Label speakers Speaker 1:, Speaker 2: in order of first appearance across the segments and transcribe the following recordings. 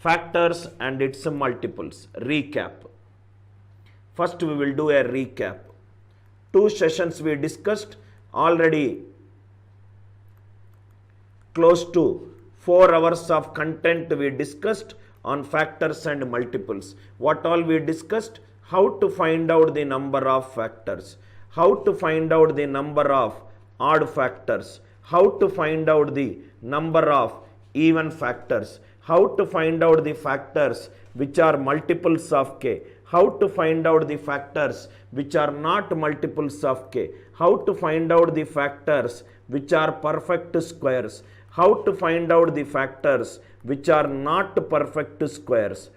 Speaker 1: factors and its multiples. Recap. First we will do a recap. 2 sessions we discussed, already close to 4 hours of content we discussed on factors and multiples. What all we discussed? How to find out the number of factors, how to find out the number of odd factors, how to find out the number of even factors, how to find out the factors which are multiples of k, how to find out the factors which are not multiples of k, how to find out the factors which are perfect squares, how to find out the factors which are not perfect squares.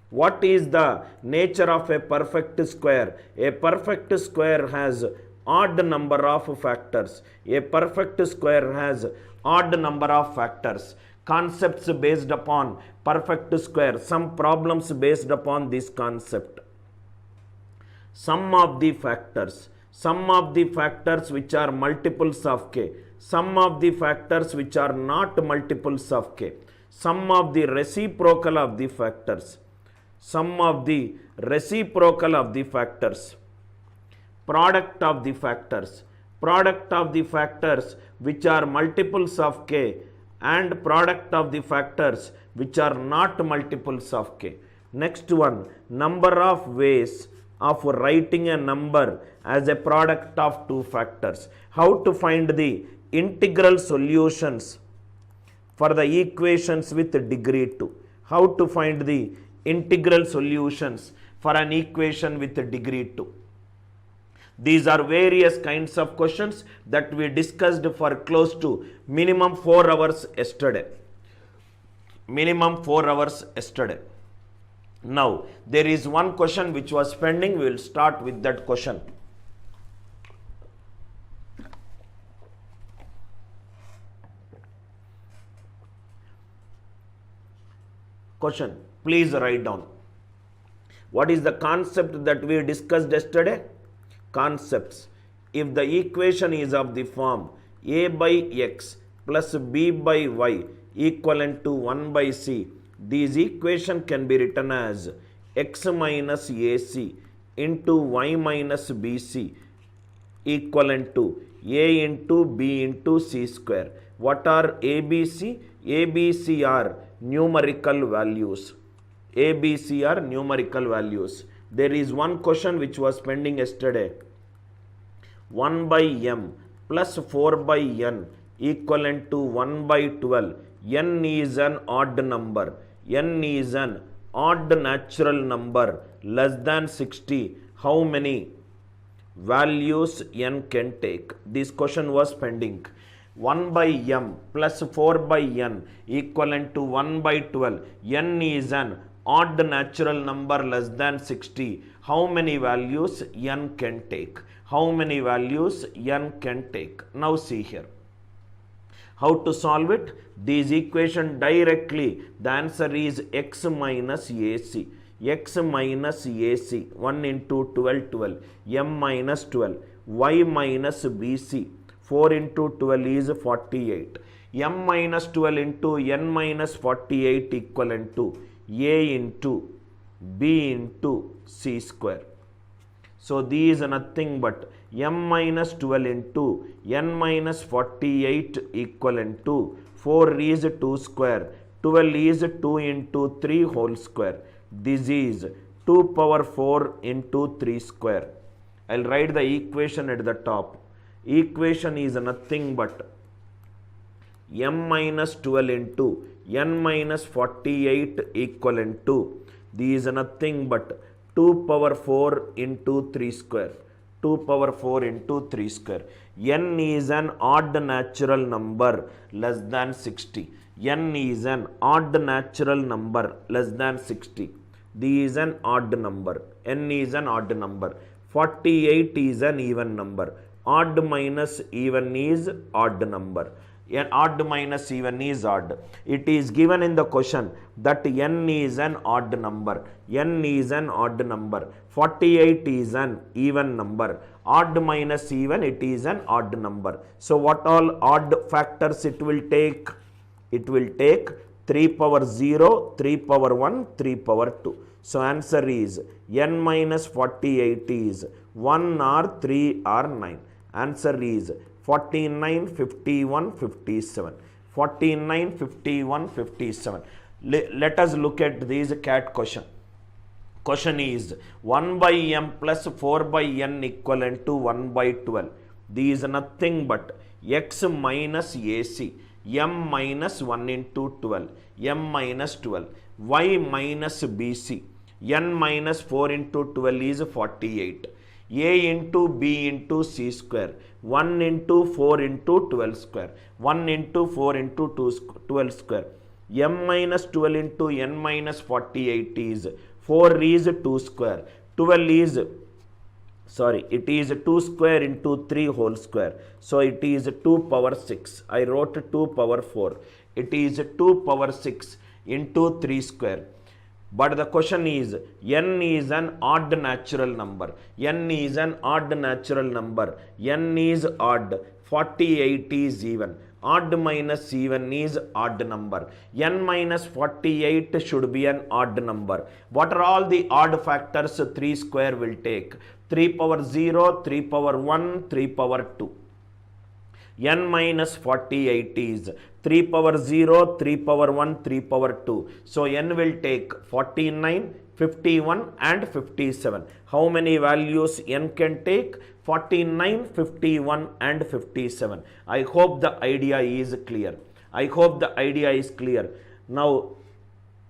Speaker 1: What is the nature of a perfect square? A perfect square has odd number of factors. A perfect square has odd number of factors. Concepts based upon perfect square. Some problems based upon this concept. Sum of the factors. Sum of the factors which are multiples of k. Sum of the factors which are not multiples of k. Sum of the reciprocal of the factors. Sum of the reciprocal of the factors. Product of the factors. Product of the factors which are multiples of k and product of the factors which are not multiples of k. Next one, number of ways of writing a number as a product of 2 factors. How to find the integral solutions for the equations with degree 2. How to find the integral solutions for an equation with degree 2. These are various kinds of questions that we discussed for close to minimum 4 hours yesterday. Minimum 4 hours yesterday. Now, there is one question which was pending. We will start with that question. Question. Please write down. What is the concept that we discussed yesterday? Concepts. If the equation is of the form a by x plus b by y equivalent to 1 by c, this equation can be written as x minus ac into y minus bc equivalent to a into b into c square. What are ABC? ABC are numerical values. ABC are numerical values. There is one question which was pending yesterday. 1 by m plus 4 by n equivalent to 1 by 12. N is an odd number. N is an odd natural number less than 60. How many values n can take? This question was pending. 1 by m plus 4 by n equivalent to 1 by 12. N is an odd natural number less than 60. How many values n can take? How many values n can take? Now see here. How to solve it? This equation directly, the answer is x minus ac. X minus ac, 1 into 12, 12. M minus 12. Y minus bc, 4 into 12 is 48. M minus 12 into n minus 48 equivalent to a into b into c square. So these are nothing but m minus 12 into n minus 48 equivalent to 4 is 2 square, 12 is 2 into 3 whole square. This is 2 power 4 into 3 square. I'll write the equation at the top. Equation is nothing but m minus 12 into n minus 48 equivalent to, this is nothing but 2 power 4 into 3 square. 2 power 4 into 3 square. N is an odd natural number less than 60. N is an odd natural number less than 60. This is an odd number. N is an odd number. 48 is an even number. Odd minus even is odd number. N odd minus even is odd. It is given in the question that n is an odd number. N is an odd number. 48 is an even number. Odd minus even, it is an odd number. So what all odd factors it will take? It will take 3 power 0, 3 power 1, 3 power 2. So answer is n minus 48 is 1 or 3 or 9. Answer is 49, 51, 57. 49, 51, 57. Let us look at this cat question. Question is 1 by m plus 4 by n equivalent to 1 by 12. This is nothing but x minus AC, m minus 1 into 12, m minus 12, y minus BC, n minus 4 into 12 is 48, a into b into c square, 1 into 4 into 12 square, 1 into 4 into 12 square, m minus 12 into n minus 48 is 4 is 2 square, 12 is, it is 2 square into 3 whole square. So it is 2 power 6. I wrote 2 power 4. It is 2 power 6 into 3 square. But the question is, n is an odd natural number. N is an odd natural number. N is odd. 48 is even. Odd minus even is odd number. N minus 48 should be an odd number. What are all the odd factors 3 square will take? 3 power 0, 3 power 1, 3 power 2. N minus 48 is 3 power 0, 3 power 1, 3 power 2. So n will take 49, 51 and 57. How many values n can take? 49, 51 and 57. I hope the idea is clear. I hope the idea is clear. Now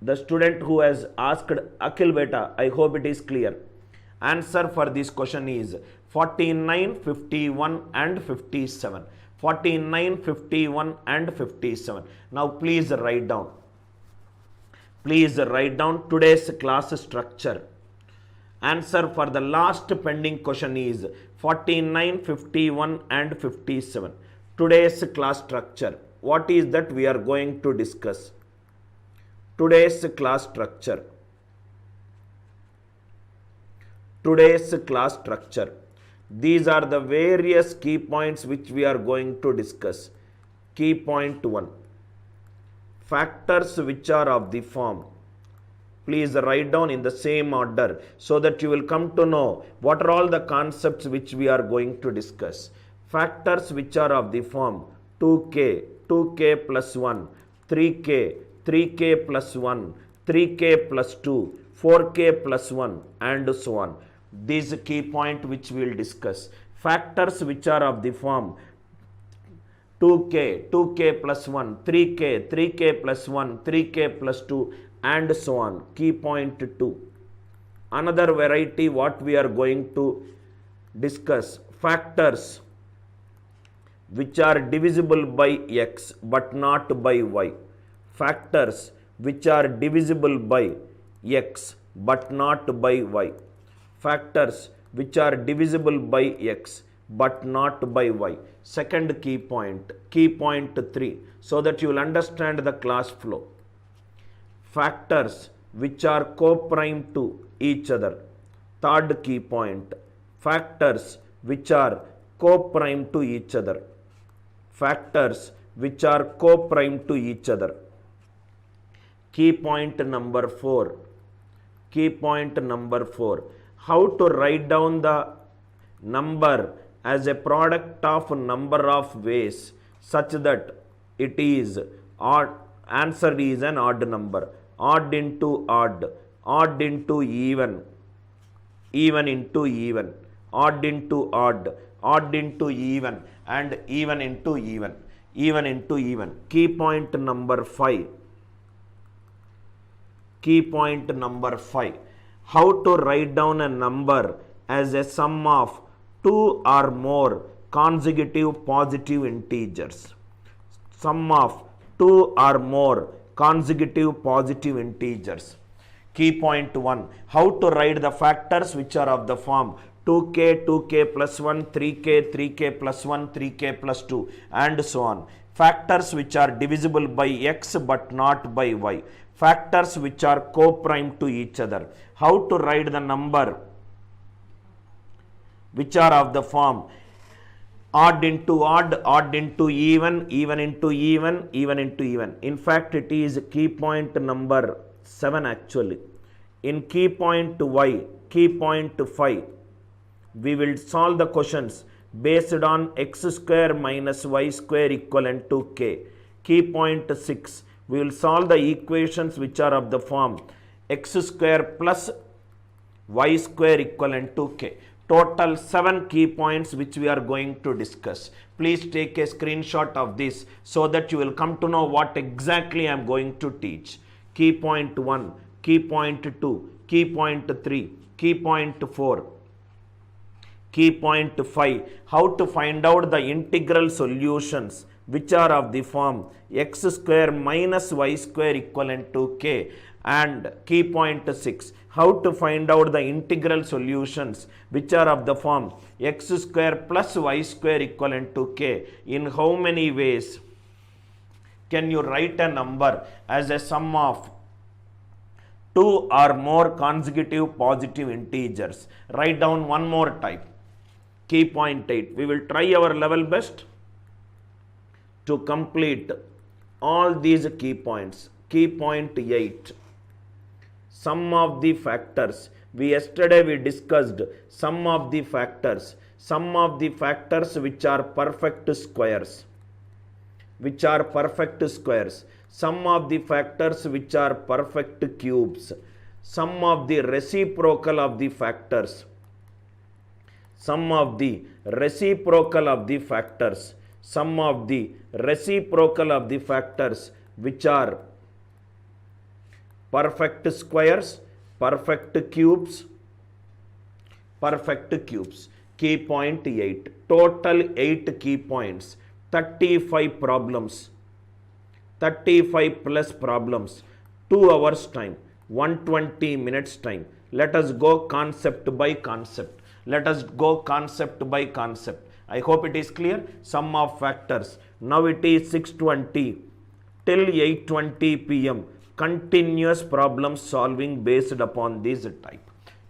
Speaker 1: the student who has asked Akhil Beta, I hope it is clear. Answer for this question is 49, 51 and 57. 49, 51 and 57. Now please write down. Please write down today's class structure. Answer for the last pending question is 49, 51 and 57. Today's class structure. What is that we are going to discuss? Today's class structure. Today's class structure. These are the various key points which we are going to discuss. Key point 1. Factors which are of the form. Please write down in the same order so that you will come to know what are all the concepts which we are going to discuss. Factors which are of the form 2k, 2k plus 1, 3k, 3k plus 1, 3k plus 2, 4k plus 1 and so on. This key point which we will discuss. Factors which are of the form 2k, 2k plus 1, 3k, 3k plus 1, 3k plus 2 and so on. Key point 2. Another variety what we are going to discuss. Factors which are divisible by x but not by y. Factors which are divisible by x but not by y. Factors which are divisible by x but not by y. Second key point, key point 3, so that you will understand the class flow. Factors which are co-prime to each other. Third key point, factors which are co-prime to each other. Factors which are co-prime to each other. Key point number 4. Key point number 4. How to write down the number as a product of number of ways such that it is odd. Answer is an odd number. Odd into odd, odd into even, even into even, odd into odd, odd into even and even into even, even into even. Key point number 5. Key point number 5. How to write down a number as a sum of 2 or more consecutive positive integers. Sum of 2 or more consecutive positive integers. Key point 1. How to write the factors which are of the form 2k, 2k plus 1, 3k, 3k plus 1, 3k plus 2 and so on. Factors which are divisible by x but not by y. Factors which are co-prime to each other. How to write the number which are of the form odd into odd, odd into even, even into even, even into even. In fact, it is key point number 7 actually. In key point y, key point 5, we will solve the questions based on x square minus y square equivalent to k. Key point 6, we will solve the equations which are of the form x square plus y square equivalent to k. Total 7 key points which we are going to discuss. Please take a screenshot of this so that you will come to know what exactly I am going to teach. Key point 1, key point 2, key point 3, key point 4, key point 5. How to find out the integral solutions which are of the form x square minus y square equivalent to k. And key point 6, how to find out the integral solutions which are of the form x square plus y square equivalent to k. In how many ways can you write a number as a sum of 2 or more consecutive positive integers? Write down one more type. Key point 8, we will try our level best to complete all these key points. Key point 8, sum of the factors. Yesterday we discussed sum of the factors which are perfect squares, sum of the factors which are perfect cubes, sum of the reciprocal of the factors, sum of the reciprocal of the factors, sum of the reciprocal of the factors which are perfect squares, perfect cubes. Key point 8, total 8 key points, 35 problems, 35 plus problems, 2 hours time, 120 minutes time. Let us go concept by concept. I hope it is clear. Sum of factors. Now it is 6:20 till 8:20 p.m. Continuous problem solving based upon this type.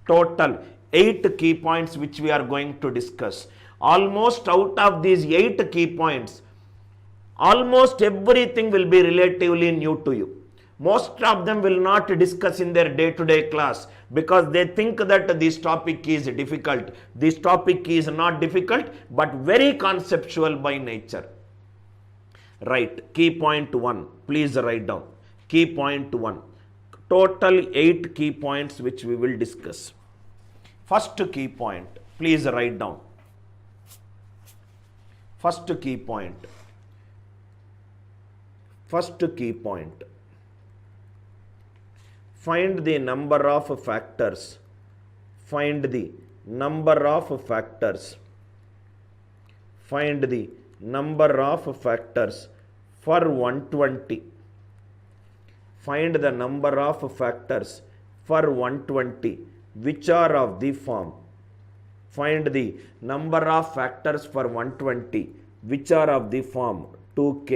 Speaker 1: Total 8 key points which we are going to discuss. Almost out of these 8 key points, almost everything will be relatively new to you. Most of them will not discuss in their day-to-day class because they think that this topic is difficult. This topic is not difficult but very conceptual by nature. Right, key point 1, please write down. Key point 1, total 8 key points which we will discuss. First key point, please write down. First key point. Find the number of factors. Find the number of factors. Find the number of factors for 120. Find the number of factors for 120 which are of the form. Find the number of factors for 120 which are of the form 2k,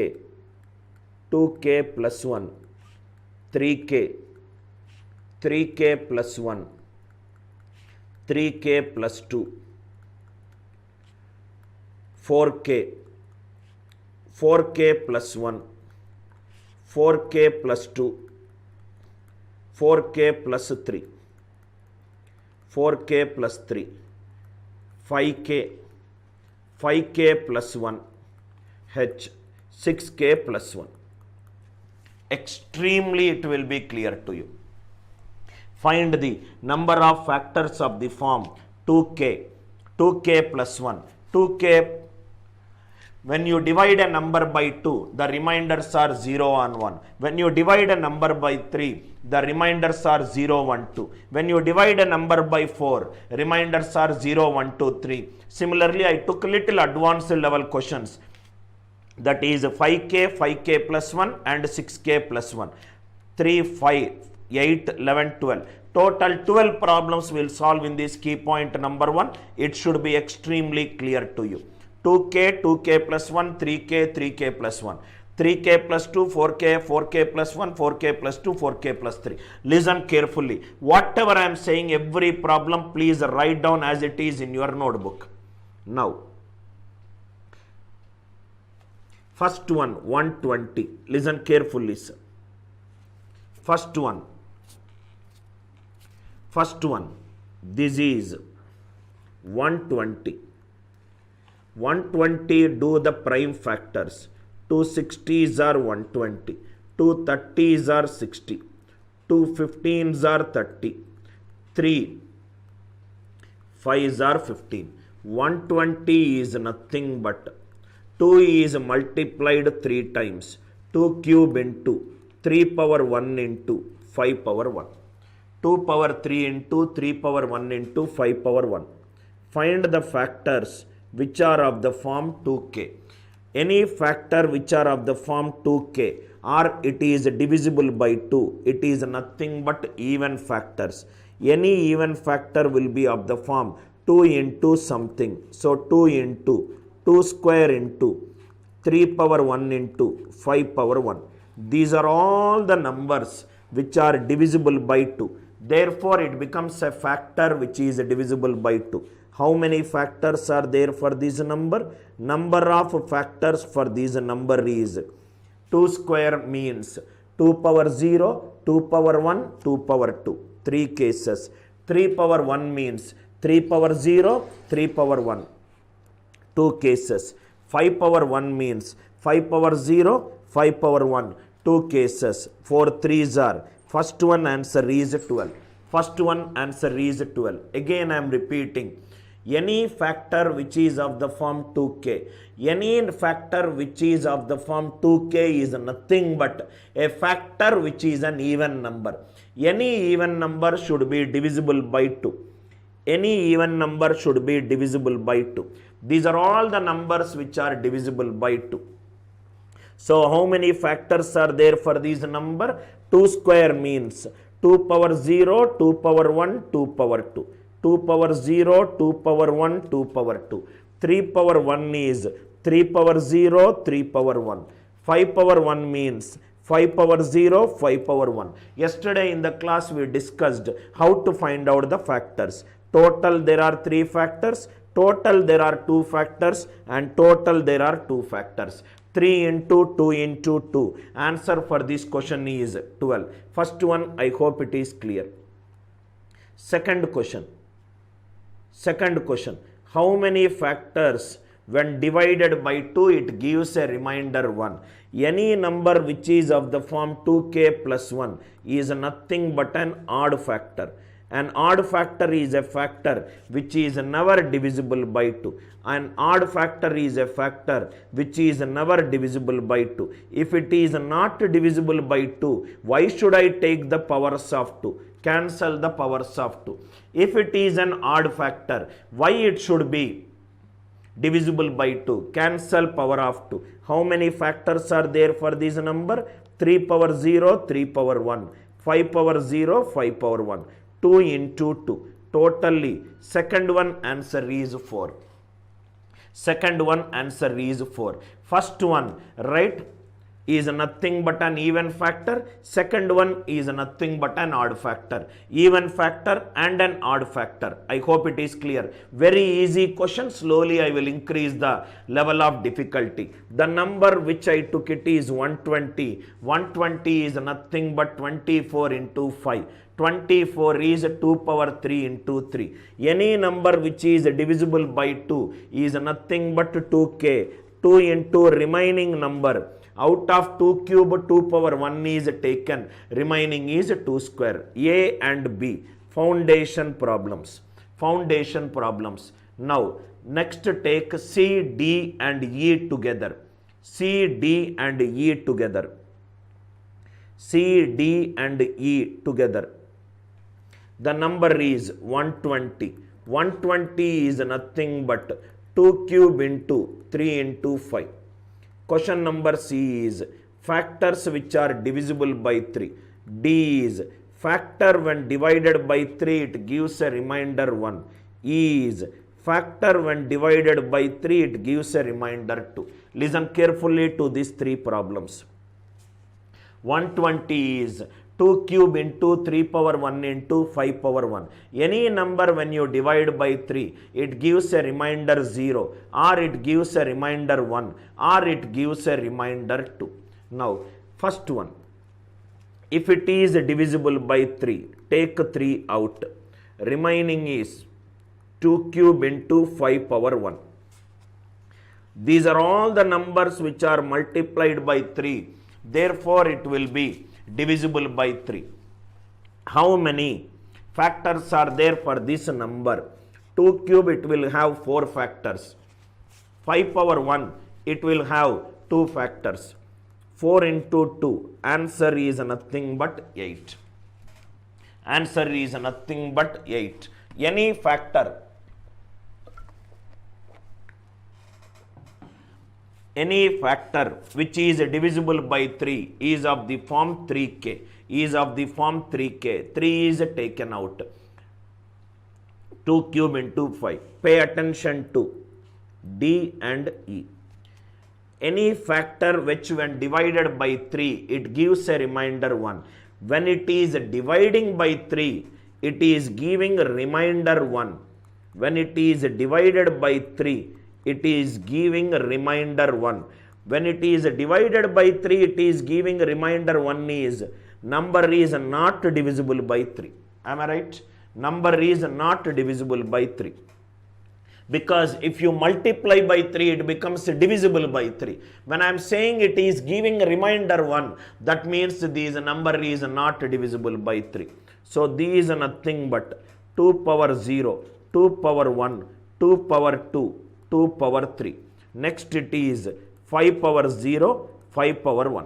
Speaker 1: 2k plus 1, 3k, 3k plus 1, 3k plus 2, 4k, 4k plus 1, 4k plus 2, 4k plus 3, 4k plus 3, 5k, 5k plus 1, h, 6k plus 1. Extremely it will be clear to you. Find the number of factors of the form 2k, 2k plus 1, 2k. When you divide a number by 2, the remainders are 0 and 1. When you divide a number by 3, the remainders are 0, 1, 2. When you divide a number by 4, remainders are 0, 1, 2, 3. Similarly, I took little advanced level questions. That is 5k, 5k plus 1 and 6k plus 1. 3, 5, 8, 11, 12. Total 12 problems will solve in this key point number 1. It should be extremely clear to you. 2k, 2k plus 1, 3k, 3k plus 1, 3k plus 2, 4k, 4k plus 1, 4k plus 2, 4k plus 3. Listen carefully. Whatever I am saying, every problem, please write down as it is in your notebook. Now, First one 120. Listen carefully, sir. First one. This is 120. 120 do the prime factors. 2 60s are 120. 2 30s are 60. 2 15s are 30. 3 5s are 15. 120 is nothing but 2 is multiplied 3 times. 2 cube into 3 power 1 into 5 power 1. 2 power 3 into 3 power 1 into 5 power 1. Find the factors which are of the form 2k. Any factor which are of the form 2k or it is divisible by 2, it is nothing but even factors. Any even factor will be of the form 2 into something. So 2 into 2 square into 3 power 1 into 5 power 1. These are all the numbers which are divisible by 2. Therefore, it becomes a factor which is divisible by 2. How many factors are there for this number? Number of factors for this number is 2 square means 2 power 0, 2 power 1, 2 power 2. 3 cases. 3 power 1 means 3 power 0, 3 power 1. 2 cases. 5 power 1 means 5 power 0, 5 power 1. 2 cases. 4 3s are. First one answer is 12. First one answer is 12. Again I am repeating. Any factor which is of the form 2k. Any factor which is of the form 2k is nothing but a factor which is an even number. Any even number should be divisible by 2. Any even number should be divisible by 2. These are all the numbers which are divisible by 2. So how many factors are there for this number? 2 square means 2 power 0, 2 power 1, 2 power 2. 2 power 0, 2 power 1, 2 power 2. 3 power 1 is 3 power 0, 3 power 1. 5 power 1 means 5 power 0, 5 power 1. Yesterday in the class we discussed how to find out the factors. Total there are 3 factors. Total there are 2 factors and total there are 2 factors. 3 into 2 into 2. Answer for this question is 12. First one, I hope it is clear. Second question. How many factors when divided by 2 it gives a remainder 1? Any number which is of the form 2k plus 1 is nothing but an odd factor. An odd factor is a factor which is never divisible by 2. An odd factor is a factor which is never divisible by 2. If it is not divisible by 2, why should I take the powers of 2? Cancel the powers of 2. If it is an odd factor, why it should be divisible by 2? Cancel power of 2. How many factors are there for this number? 3 power 0, 3 power 1. 5 power 0, 5 power 1. 2 into 2. Totally, second one answer is 4. Second one answer is 4. First one, right, is nothing but an even factor. Second one is nothing but an odd factor. Even factor and an odd factor. I hope it is clear. Very easy question. Slowly I will increase the level of difficulty. The number which I took it is 120. 120 is nothing but 24 into 5. 24 is 2 power 3 into 3. Any number which is divisible by 2 is nothing but 2k. 2 into remaining number. Out of 2 cube, 2 power 1 is taken. Remaining is 2 square. A and B. Foundation problems. Now, next take C, D and E together. C, D and E together. C, D and E together. The number is 120. 120 is nothing but 2 cube into 3 into 5. Question number C is factors which are divisible by 3. D is factor when divided by 3 it gives a remainder 1. E is factor when divided by 3 it gives a remainder 2. Listen carefully to these 3 problems. 120 is 2 cube into 3 power 1 into 5 power 1. Any number when you divide by 3, it gives a remainder 0, or it gives a remainder 1, or it gives a remainder 2. Now, first one, if it is divisible by 3, take 3 out. Remaining is 2 cube into 5 power 1. These are all the numbers which are multiplied by 3. Therefore, it will be divisible by 3. How many factors are there for this number? 2 cube, it will have 4 factors. 5 power 1, it will have 2 factors. 4 into 2, answer is nothing but 8. Answer is nothing but 8. Any factor, any factor which is divisible by 3 is of the form 3k, is of the form 3k. 3 is taken out. 2 cube into 5. Pay attention to D and E. Any factor which when divided by 3, it gives a remainder 1. When it is dividing by 3, it is giving a remainder 1. When it is divided by 3, it is giving a remainder 1. When it is divided by 3, it is giving a remainder 1 is number is not divisible by 3. Am I right? Number is not divisible by 3. Because if you multiply by 3, it becomes divisible by 3. When I am saying it is giving a remainder 1, that means this number is not divisible by 3. So these are nothing but 2 power 0, 2 power 1, 2 power 2, 2 power 3. Next it is 5 power 0, 5 power 1.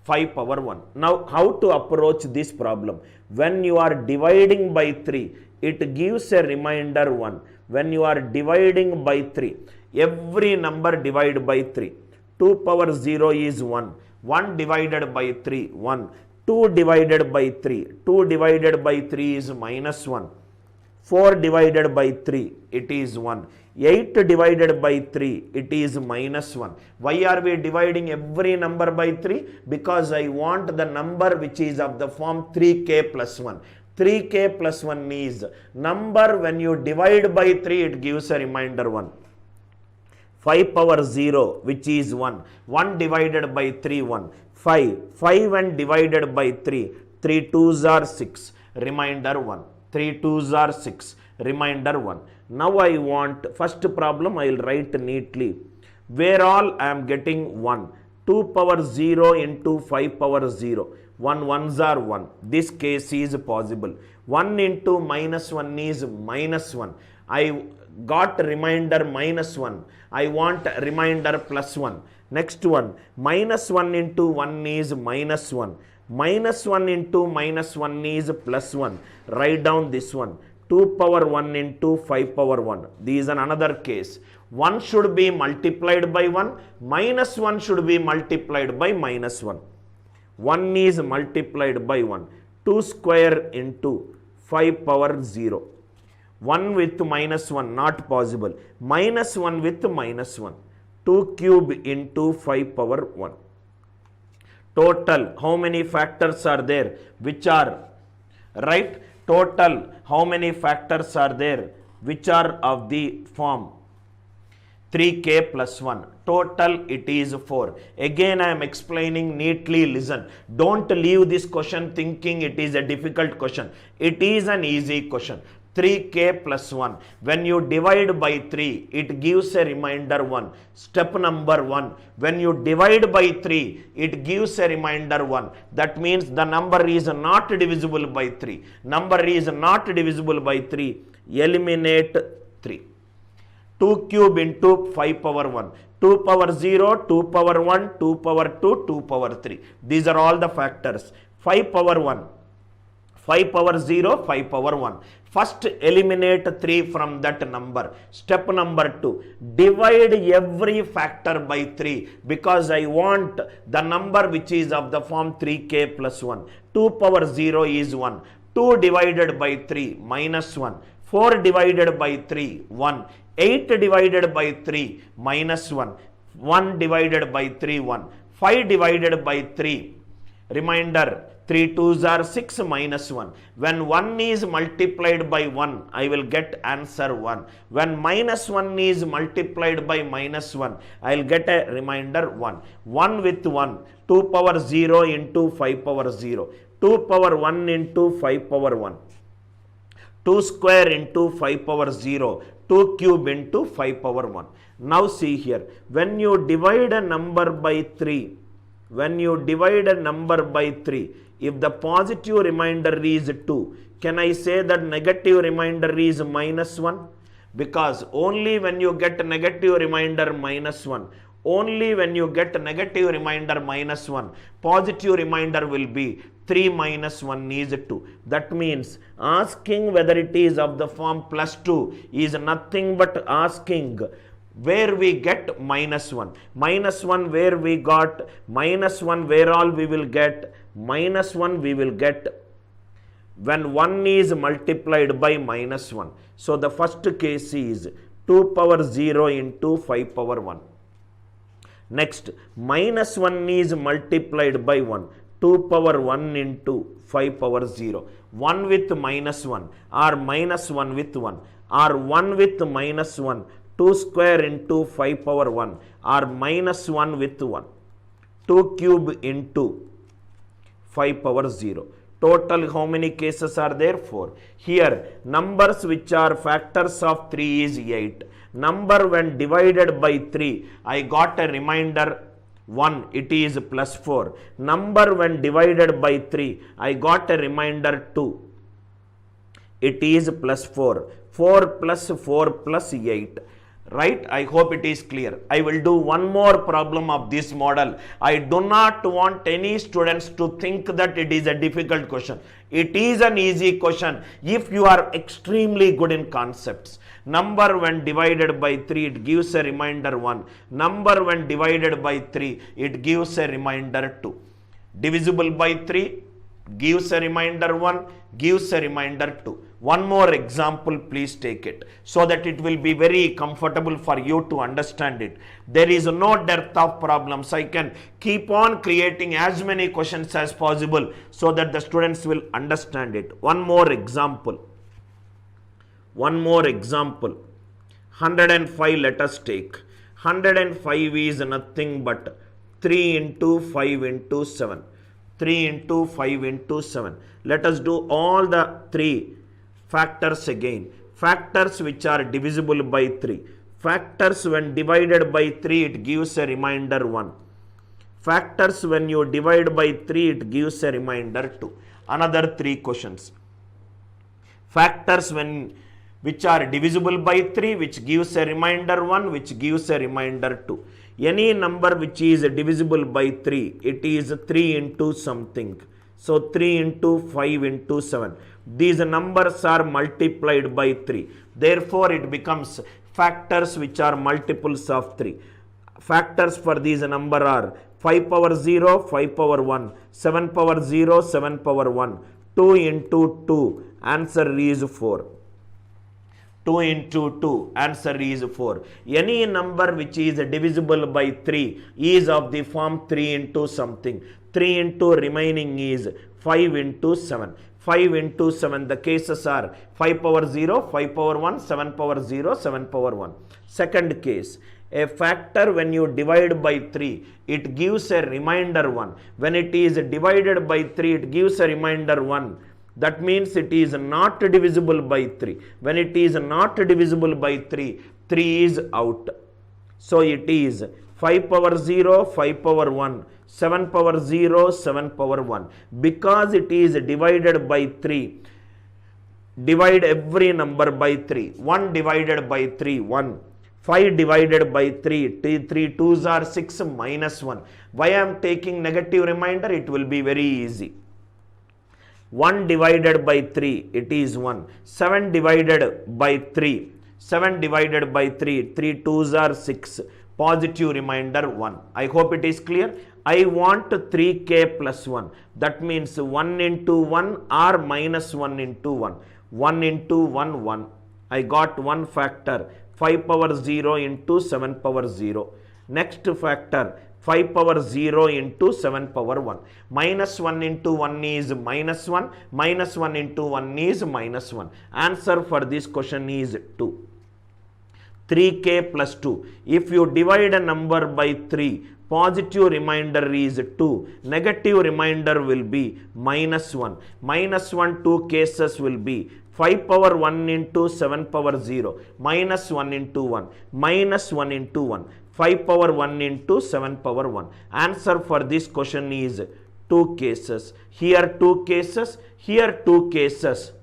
Speaker 1: 5 power 1. Now how to approach this problem? When you are dividing by 3, it gives a remainder 1. When you are dividing by 3, every number divide by 3. 2 power 0 is 1. 1 divided by 3, 1. 2 divided by 3. 2 divided by 3 is minus 1. 4 divided by 3, it is 1. 8 divided by 3, it is minus 1. Why are we dividing every number by 3? Because I want the number which is of the form 3k plus 1. 3k plus 1 is number when you divide by 3, it gives a remainder 1. 5 power 0, which is 1. 1 divided by 3, 1. 5. 5 and divided by 3. 3 2s are 6. Remainder 1. 3 2s are 6. Remainder 1. Now I want, first problem I will write neatly. Where all I am getting 1. 2 power 0 into 5 power 0. 1 1s are 1. This case is possible. 1 into minus 1 is minus 1. I got remainder minus 1. I want remainder plus 1. Next one, minus 1 into 1 is minus 1. Minus 1 into minus 1 is plus 1. Write down this one. 2 power 1 into 5 power 1. This is another case. 1 should be multiplied by 1. Minus 1 should be multiplied by minus 1. 1 is multiplied by 1. 2 square into 5 power 0. 1 with minus 1, not possible. Minus 1 with minus 1. 2 cube into 5 power 1. Total, how many factors are there? Which are, right? Total, how many factors are there? Which are of the form 3k plus 1. Total, it is 4. Again, I am explaining neatly. Listen. Don't leave this question thinking it is a difficult question. It is an easy question. 3k plus 1. When you divide by 3, it gives a remainder 1. Step number 1. When you divide by 3, it gives a remainder 1. That means the number is not divisible by 3. Number is not divisible by 3. Eliminate 3. 2 cube into 5 power 1. 2 power 0, 2 power 1, 2 power 2, 2 power 3. These are all the factors. 5 power 1. 5 power 0, 5 power 1. First eliminate 3 from that number. Step number 2. Divide every factor by 3 because I want the number which is of the form 3k plus 1. 2 power 0 is 1. 2 divided by 3 minus 1. 4 divided by 3 1. 8 divided by 3 minus 1. 1 divided by 3 1. 5 divided by 3 Remainder 3 2s are 6 minus 1. When 1 is multiplied by 1, I will get answer 1. When minus 1 is multiplied by minus 1, I will get a remainder 1. 1 with 1, 2 power 0 into 5 power 0. 2 power 1 into 5 power 1. 2 square into 5 power 0. 2 cube into 5 power 1. Now see here, when you divide a number by 3, if the positive remainder is 2, can I say that negative remainder is minus 1? Because only when you get negative remainder minus 1, positive remainder will be 3 minus 1 is 2. That means asking whether it is of the form plus 2 is nothing but asking where we get minus 1. Minus 1 where we got, minus 1 where all we will get, minus 1 we will get when 1 is multiplied by minus 1. So the first case is 2 power 0 into 5 power 1. Next, minus 1 is multiplied by 1. 2 power 1 into 5 power 0. 1 with minus 1 or minus 1 with 1 or 1 with minus 1. 2 square into 5 power 1 or minus 1 with 1. 2 cube into 5 power 0. Total how many cases are there? 4. Here numbers which are factors of 3 is 8. Number when divided by 3, I got a remainder 1, it is plus 4. Number when divided by 3, I got a remainder 2, it is plus 4. 4 plus 4 plus 8. Right? I hope it is clear. I will do one more problem of this model. I do not want any students to think that it is a difficult question. It is an easy question if you are extremely good in concepts. Number when divided by 3, it gives a remainder 1. Number when divided by 3, it gives a remainder 2. Divisible by 3, gives a remainder 1, gives a remainder 2. One more example, please take it, so that it will be very comfortable for you to understand it. There is no dearth of problems. I can keep on creating as many questions as possible so that the students will understand it. One more example. 105 let us take. 105 is nothing but 3 into 5 into 7. 3 into 5 into 7. Let us do all the 3 factors again. Factors which are divisible by 3. Factors when divided by 3, it gives a remainder 1. Factors when you divide by 3, it gives a remainder 2. Another 3 questions. Factors which are divisible by 3, which gives a remainder 1, which gives a remainder 2. Any number which is divisible by 3, it is 3 into something. So 3 into 5 into 7. These numbers are multiplied by 3. Therefore, it becomes factors which are multiples of 3. Factors for these number are 5 power 0, 5 power 1, 7 power 0, 7 power 1. 2 into 2, answer is 4. 2 into 2, answer is 4. Any number which is divisible by 3 is of the form 3 into something. 3 into remaining is 5 into 7. 5 into 7, the cases are 5 power 0, 5 power 1, 7 power 0, 7 power 1. Second case, a factor when you divide by 3, it gives a remainder 1. When it is divided by 3, it gives a remainder 1. That means it is not divisible by 3. When it is not divisible by 3, 3 is out. So it is 5 power 0, 5 power 1, 7 power 0, 7 power 1. Because it is divided by 3, divide every number by 3. 1 divided by 3, 1. 5 divided by 3, 3 2s are 6 minus 1. Why I am taking negative remainder? It will be very easy. 1 divided by 3, it is 1. 7 divided by 3, 7 divided by 3, 3 2s are 6. Positive remainder 1. I hope it is clear. I want 3k plus 1. That means 1 into 1 or minus 1 into 1. 1 into 1, 1. I got one factor. 5 power 0 into 7 power 0. Next factor, 5 power 0 into 7 power 1. Minus 1 into 1 is minus 1. Minus 1 into 1 is minus 1. Answer for this question is 2. 3k plus 2. If you divide a number by 3, positive remainder is 2. Negative remainder will be minus 1. Minus 1 two cases will be 5 power 1 into 7 power 0. Minus 1 into 1. Minus 1 into 1. 5 power 1 into 7 power 1. Answer for this question is 2 cases. Here 2 cases. Here 2 cases.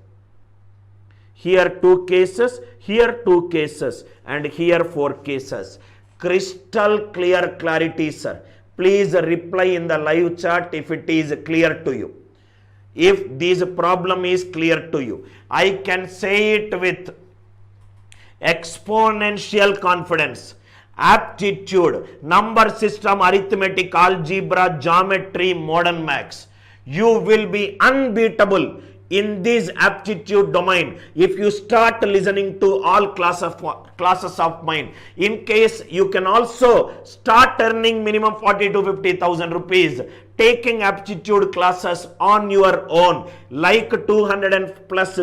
Speaker 1: Here 2 cases. Here 2 cases. And here 4 cases. Crystal clear clarity, sir. Please reply in the live chat if it is clear to you. If this problem is clear to you, I can say it with exponential confidence. Aptitude, number system, arithmetic, algebra, geometry, modern maths. You will be unbeatable in this aptitude domain if you start listening to all classes of mine. In case you can also start earning minimum 40 to 50,000 rupees taking aptitude classes on your own, like 200 and plus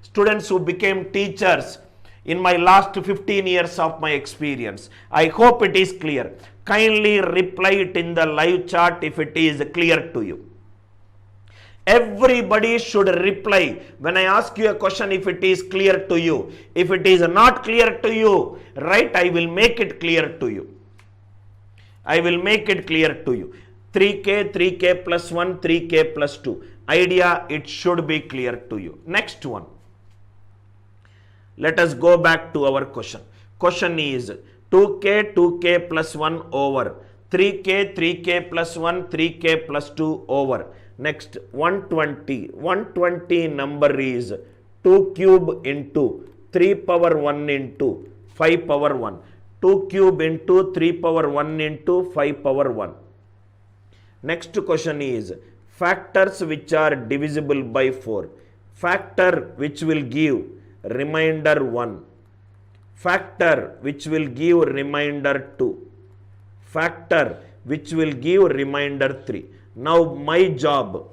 Speaker 1: students who became teachers in my last 15 years of my experience. I hope it is clear. Kindly reply it in the live chat if it is clear to you. Everybody should reply when I ask you a question if it is clear to you. If it is not clear to you, right, I will make it clear to you. I will make it clear to you. 3k plus 1, 3k plus 2. Idea, it should be clear to you. Next one. Let us go back to our question. Question is 2k plus 1 over 3k plus 1, 3k plus 2 over. Next 120 number is 2 cube into 3 power 1 into 5 power 1. 2 cube into 3 power 1 into 5 power 1. Next question is factors which are divisible by 4. Factor which will give remainder 1. Factor which will give remainder 2. Factor which will give remainder 3. Now my job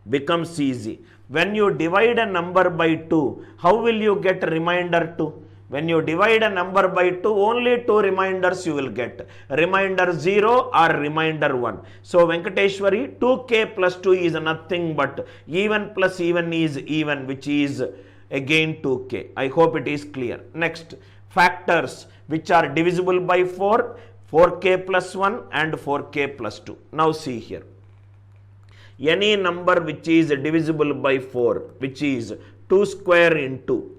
Speaker 1: becomes easy. When you divide a number by 2, how will you get remainder 2? When you divide a number by 2, only 2 reminders you will get. Remainder 0 or remainder 1. So Venkateshwari, 2k plus 2 is nothing but even plus even is even, which is again 2k. I hope it is clear. Next, factors which are divisible by 4, 4k plus 1 and 4k plus 2. Now see here. Any number which is divisible by 4, which is 2 square into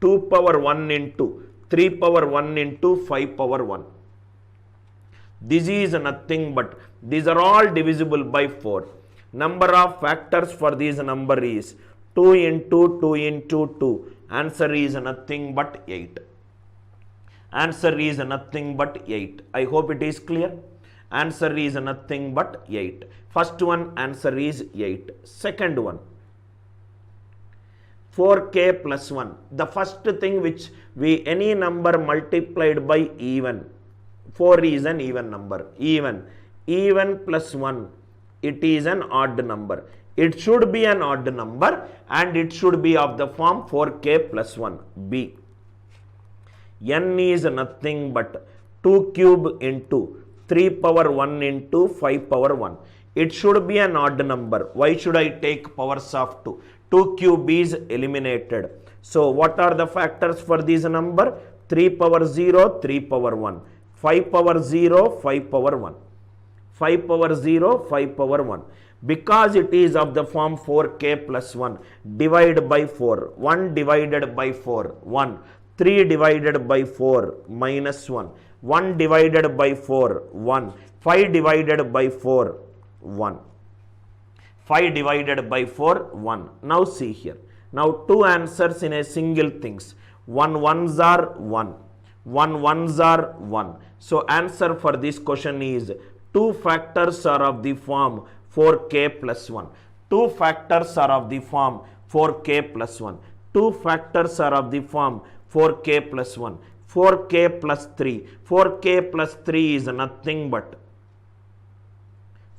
Speaker 1: 2 power 1 into 3 power 1 into 5 power 1. This is nothing but, these are all divisible by 4. Number of factors for this number is 2 into 2 into 2. Answer is nothing but 8. Answer is nothing but 8. I hope it is clear. Answer is nothing but 8. First one, answer is 8. Second one, 4k plus 1. The first thing which any number multiplied by even. 4 is an even number. Even plus 1. It is an odd number. It should be an odd number and it should be of the form 4k plus 1. B. N is nothing but 2 cube into 3 power 1 into 5 power 1. It should be an odd number. Why should I take powers of 2? 2 cube is eliminated. So what are the factors for this number? 3 power 0, 3 power 1. 5 power 0, 5 power 1. 5 power 0, 5 power 1. Because it is of the form 4k plus 1, divide by 4. 1 divided by 4, 1. 3 divided by 4, minus 1. 1 divided by 4, 1. 5 divided by 4, 1. 5 divided by 4, 1. Now see here. Now 2 answers in a single things. 1 ones are 1. 1 ones are 1. So answer for this question is 2 factors are of the form 4k plus 1. 2 factors are of the form 4k plus 1. 2 factors are of the form 4k plus 1. 4k plus 3. 4k plus 3 is nothing but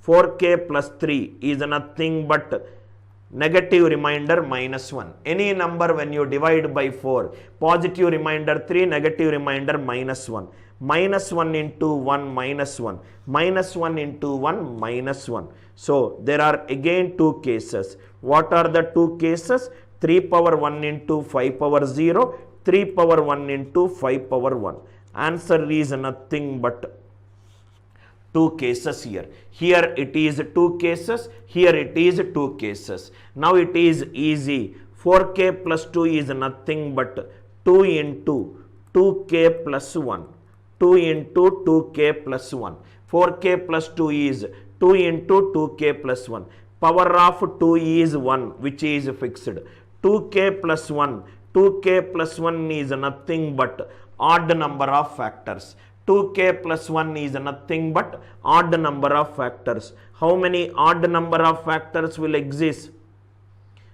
Speaker 1: 4k plus 3 is nothing but negative remainder minus 1. Any number when you divide by 4, positive remainder 3, negative remainder minus 1. Minus 1 into 1 minus 1. Minus 1 into 1 minus 1. So there are again two cases. What are the two cases? 3 power 1 into 5 power 0. 3 power 1 into 5 power 1. Answer is nothing but two cases here. Here it is two cases. Here it is two cases. Now it is easy. 4k plus 2 is nothing but 2 into 2k plus 1. 2 into 2k plus 1. 4k plus 2 is 2 into 2k plus 1. Power of 2 is 1, which is fixed. 2k plus 1. 2k plus 1 is nothing but odd number of factors. 2k plus 1 is nothing but odd number of factors. How many odd number of factors will exist?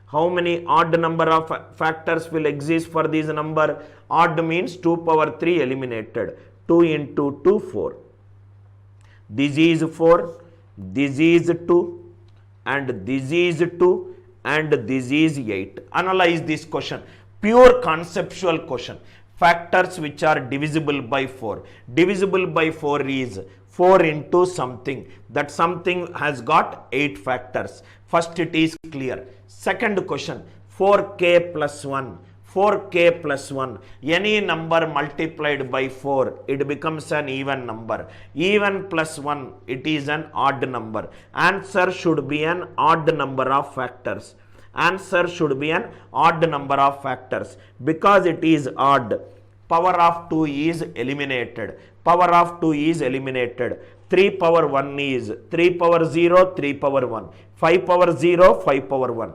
Speaker 1: How many odd number of factors will exist for this number? Odd means 2 power 3 eliminated. 2 into 2, 4. This is 4, this is 2, and this is 2, and this is 8. Analyze this question. Pure conceptual question. Factors which are divisible by 4. Divisible by 4 is 4 into something. That something has got 8 factors. First it is clear. Second question. 4k plus 1. 4k plus 1. Any number multiplied by 4, it becomes an even number. Even plus 1, it is an odd number. Answer should be an odd number of factors. Answer should be an odd number of factors. Because it is odd, power of 2 is eliminated. Power of 2 is eliminated. 3 power 1 is 3 power 0, 3 power 1. 5 power 0, 5 power 1.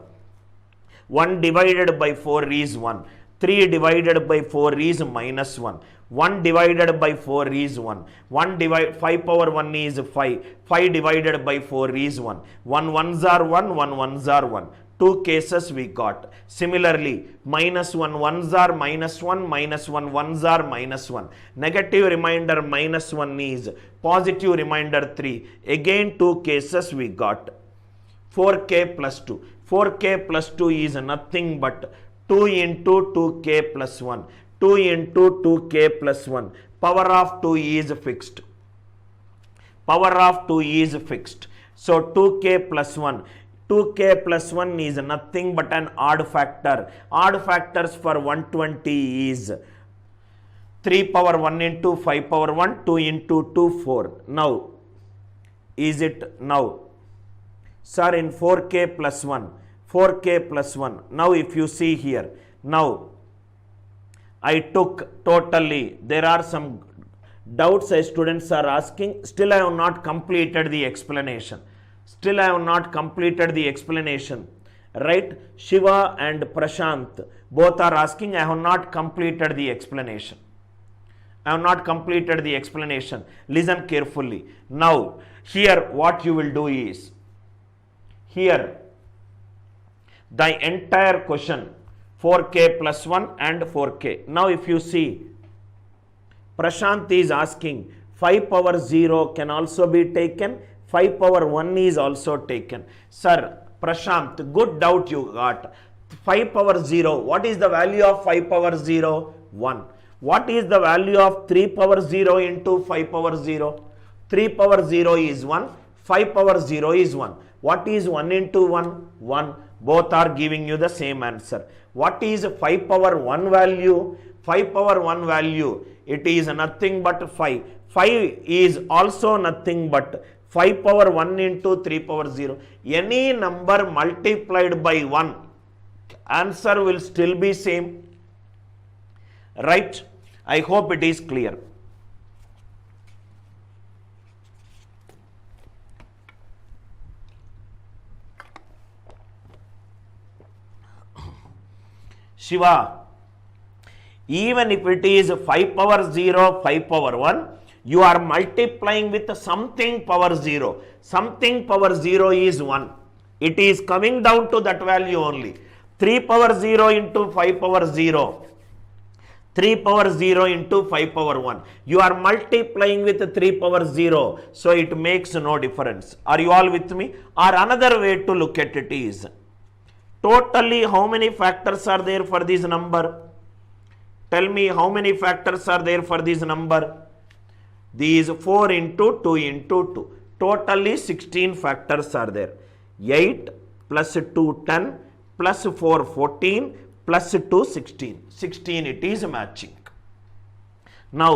Speaker 1: 1 divided by 4 is 1. 3 divided by 4 is minus 1. 1 divided by 4 is 1. 5 power 1 is 5. 5 divided by 4 is 1. 1 ones are 1, 1 ones are 1. Two cases we got. Similarly, minus 1 ones are minus 1, minus 1 ones are minus 1. Negative remainder minus 1 is positive remainder 3. Again two cases we got. 4k plus 2. 4k plus 2 is nothing but 2 into 2k plus 1. 2 into 2k plus 1. Power of 2 is fixed. Power of 2 is fixed. So 2k plus 1. 2k plus 1 is nothing but an odd factor. Odd factors for 120 is 3 power 1 into 5 power 1, 2 into 2, 4. Now, is it now? Sir, in 4k plus 1, 4k plus 1. Now, if you see here, now, I took totally, there are some doubts as students are asking. Still, I have not completed the explanation. Still, I have not completed the explanation. Right? Shiva and Prashant both are asking, I have not completed the explanation. I have not completed the explanation. Listen carefully. Now, here what you will do is, here, the entire question, 4k plus 1 and 4k. Now, if you see, Prashant is asking, 5 power 0 can also be taken. 5 power 1 is also taken. Sir, Prashant, good doubt you got. 5 power 0, what is the value of 5 power 0? 1. What is the value of 3 power 0 into 5 power 0? 3 power 0 is 1, 5 power 0 is 1. What is 1 into 1? 1. Both are giving you the same answer. What is 5 power 1 value? 5 power 1 value, it is nothing but 5. 5 is also nothing but 5 power 1 into 3 power 0. Any number multiplied by 1, answer will still be same. Right? I hope it is clear. Shiva, even if it is 5 power 0, 5 power 1, you are multiplying with something power 0. Something power 0 is 1. It is coming down to that value only. 3 power 0 into 5 power 0. 3 power 0 into 5 power 1. You are multiplying with 3 power 0. So it makes no difference. Are you all with me? Or another way to look at it is, totally how many factors are there for this number? Tell me how many factors are there for this number? These 4 into 2 into 2. Totally 16 factors are there. 8 plus 2 10 plus 4 14 plus 2 16. 16 it is matching. Now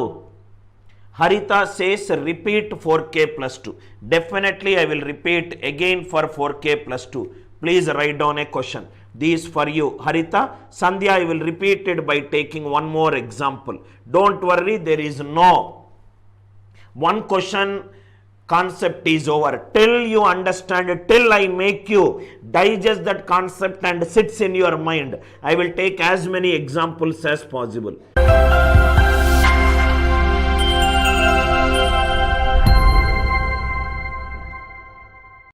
Speaker 1: Harita says repeat 4k plus 2. Definitely I will repeat again for 4k plus 2. Please write down a question. This for you, Harita. Sandhya, I will repeat it by taking one more example. Don't worry, there is no one question concept is over. Till you understand it, till I make you digest that concept and sits in your mind, I will take as many examples as possible.